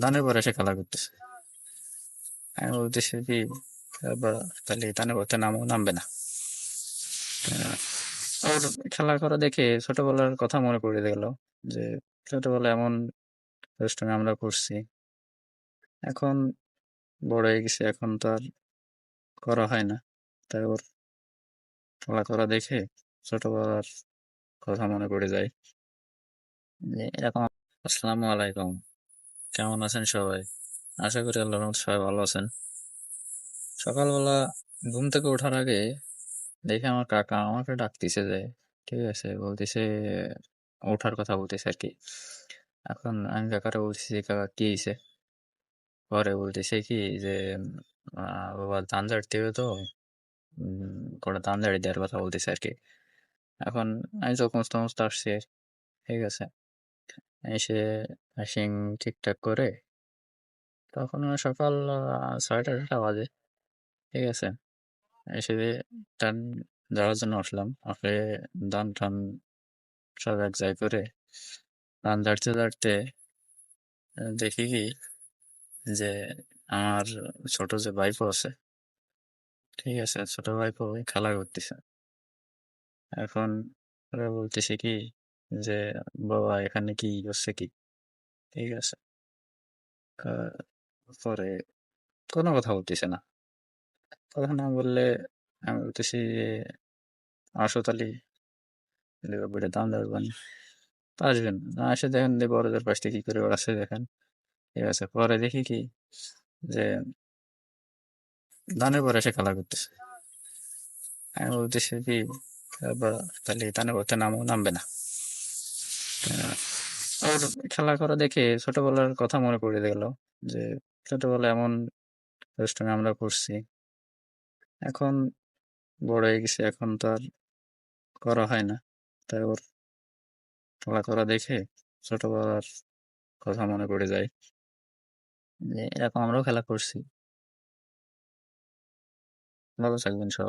ধানের পরে এসে খেলা করতেছে। আমি বলতেছি কি, বা তাহলে ধানের পরে নামবে না। ওর খেলা করা দেখে ছোটবেলার কথা মনে পড়ে গেল, যে ছোটবেলায় এমন দুষ্টুমি আমরা করছি। এখন বড় হয়ে গেছে, এখন তো আর করা হয় না। তাই ওর খেলা করা দেখে ছোটবেলার কথা মনে পড়ে যায়, যে এরকম। আসসালামু আলাইকুম, কেমন আছেন সবাই? আশা করি আল্লাহর রহমতে সবাই ভালো আছেন। সকালবেলা ঘুম থেকে ওঠার আগে দেখে আমার কাকা আমাকে ডাকতেছে, যে ঠিক আছে বলতেছে, ওঠার কথা বলতেছে আর কি। এখন আমি কাকারে বলতেছি, কাকা কি হয়েছে? পরে বলতেছে কি, যে বাবা ধান ঝাড়তে হবে তো, কটা ধান ঝাড়ি দেওয়ার কথা বলতেছে আর কি। এখন আমি তো সমস্ত মস্ত আসছি, ঠিক আছে, এসে মেশিন ঠিকঠাক করে, তখন সকাল 6টা বাজে, ঠিক আছে। এসে টান যাওয়ার জন্য আসলাম, আসলে ধান টান সব এক জায়গায় করে ধান ঝাড়তে ঝাড়তে দেখি কি, যে আমার ছোট যে ভাইপো আছে, ঠিক আছে, ছোট ভাইপো খেলা করতেছে। এখন ওরা বলতেছে কি, যে বাবা এখানে কি হচ্ছে কি, ঠিক আছে। আহ, পরে কোনো কথা বলতেছে না। কথা না বললে আমি বলতেছি যে আসো তালি, বইটা দাম দেবেন। তা আসবেন না, এসে দেখেন যে বড়দের পাশে কি করে ওড়াচ্ছে দেখেন, ঠিক আছে। পরে দেখি কি, যে ধানের পরে এসে খেলা করতেছে। আমি বলতেছি কি, বা তাহলে ধানের পরে নামবে না। আহ, ওর খেলা করা দেখে ছোটবেলার কথা মনে পড়ে গেল, যে ছোটবেলায় এমন দুষ্টুমি আমরা করছি। এখন বড় হয়ে গেছে, এখন তো আর করা হয় না। তাই ওর খেলা করা দেখে ছোটবেলার কথা মনে পড়ে যায়, যে এরকম আমরাও খেলা করছি। ভালো থাকবেন সবাই।